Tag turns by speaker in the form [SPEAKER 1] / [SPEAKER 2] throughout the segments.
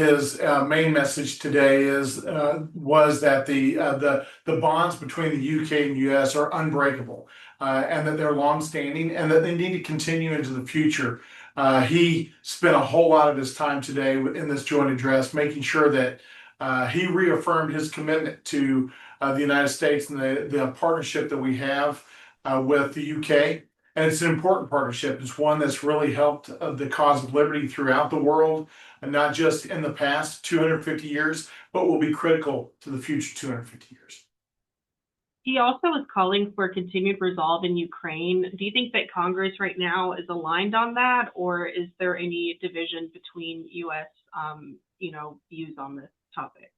[SPEAKER 1] his main message today was that the bonds between the UK and US are unbreakable, and that they're longstanding, and that they need to continue into the future. He spent a whole lot of his time today in this joint address making sure that he reaffirmed his commitment to the United States and the partnership that we have with the UK. And it's an important partnership. It's one that's really helped the cause of liberty throughout the world, and not just in the past 250 years, but will be critical to the future 250 years.
[SPEAKER 2] He also is calling for continued resolve in Ukraine. Do you think that Congress right now is aligned on that, or is there any division between U.S. Views on this topic?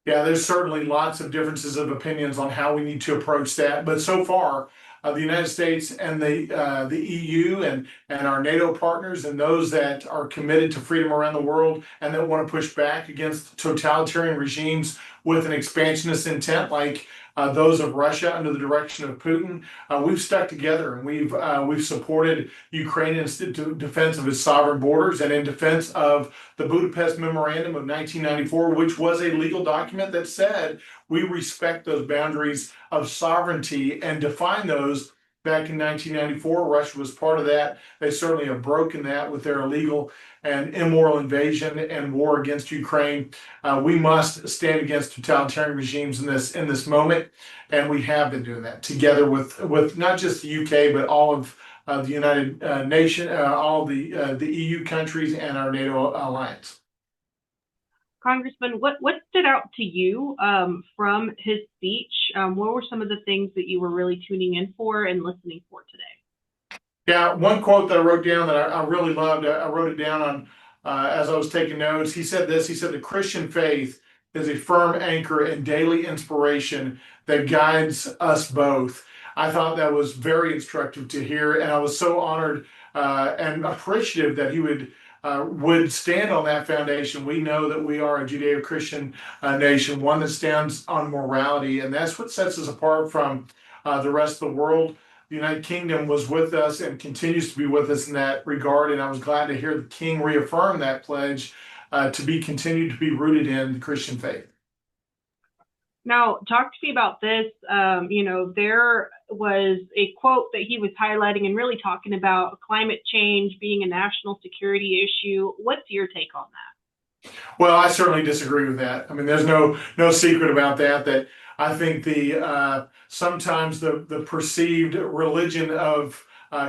[SPEAKER 1] Yeah, there's certainly lots of differences of opinions on how we need to approach that, but so far, the United States and the EU and our NATO partners and those that are committed to freedom around the world and that want to push back against totalitarian regimes with an expansionist intent, like those of Russia under the direction of Putin, we've stuck together, and we've supported Ukraine's defense of its sovereign borders and in defense of the Budapest Memorandum of 1994, which was a legal document that said we respect those boundaries of sovereignty and define those. Back in 1994, Russia was part of that. They certainly have broken that with their illegal and immoral invasion and war against Ukraine. We must stand against totalitarian regimes in this moment, and we have been doing that together with not just the UK, but all of the United Nations, all the EU countries, and our NATO alliance.
[SPEAKER 2] Congressman, what stood out to you from his speech? What were some of the things that you were really tuning in for and listening for today?
[SPEAKER 1] Yeah, one quote that I wrote down that I really loved, I wrote it down on as I was taking notes. He said this, he said, "The Christian faith is a firm anchor and daily inspiration that guides us both." I thought that was very instructive to hear, and I was so honored and appreciative that he would stand on that foundation. We know that we are a Judeo-Christian nation, one that stands on morality, and that's what sets us apart from the rest of the world. The United Kingdom was with us and continues to be with us in that regard, and I was glad to hear the King reaffirm that pledge to be continued to be rooted in the Christian faith.
[SPEAKER 2] Now, talk to me about this. There was a quote that he was highlighting and really talking about climate change being a national security issue. What's your take on that?
[SPEAKER 1] Well, I certainly disagree with that. I mean, there's no secret about that. That I think sometimes the perceived religion of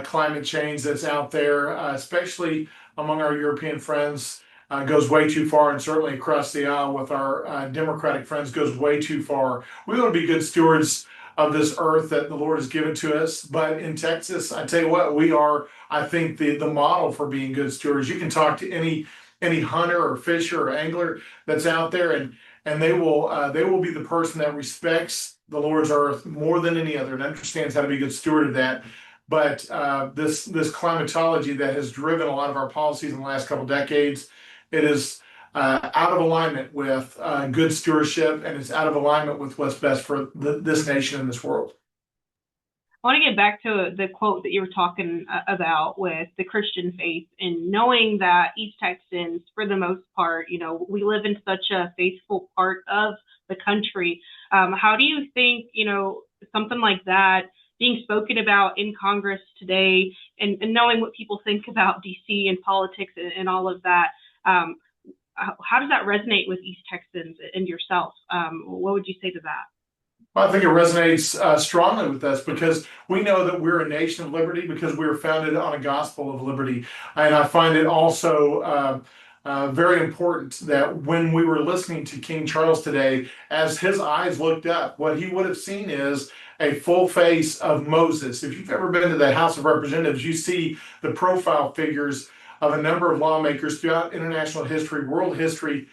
[SPEAKER 1] climate change that's out there, especially among our European friends, goes way too far, and certainly across the aisle with our Democratic friends goes way too far. We want to be good stewards of this earth that the Lord has given to us. But in Texas, I tell you what, we are, I think, the model for being good stewards. You can talk to any hunter or fisher or angler that's out there, and they will be the person that respects the Lord's earth more than any other and understands how to be a good steward of that. But this climatology that has driven a lot of our policies in the last couple decades, it is out of alignment with good stewardship, and it's out of alignment with what's best for this nation and this world.
[SPEAKER 2] I want to get back to the quote that you were talking about with the Christian faith, and knowing that East Texans, for the most part, we live in such a faithful part of the country. How do you think, something like that being spoken about in Congress today, and knowing what people think about DC and politics and all of that, how does that resonate with East Texans and yourself? What would you say to that?
[SPEAKER 1] Well, I think it resonates strongly with us because we know that we're a nation of liberty because we were founded on a gospel of liberty. And I find it also very important that when we were listening to King Charles today, as his eyes looked up, what he would have seen is a full face of Moses. If you've ever been to the House of Representatives, you see the profile figures of a number of lawmakers throughout international history, world history,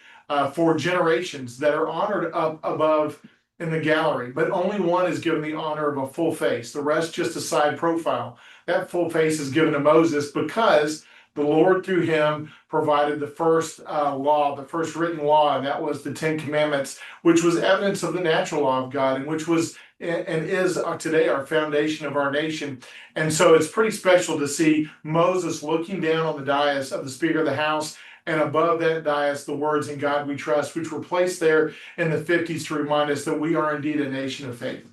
[SPEAKER 1] for generations that are honored up above in the gallery, but only one is given the honor of a full face. The rest just a side profile. That full face is given to Moses because the Lord through him provided the first law, the first written law, and that was the Ten Commandments, which was evidence of the natural law of God, and which was and is today our foundation of our nation. And so it's pretty special to see Moses looking down on the dais of the Speaker of the House and above that dais, the words "In God We Trust," which were placed there in the 50s to remind us that we are indeed a nation of faith.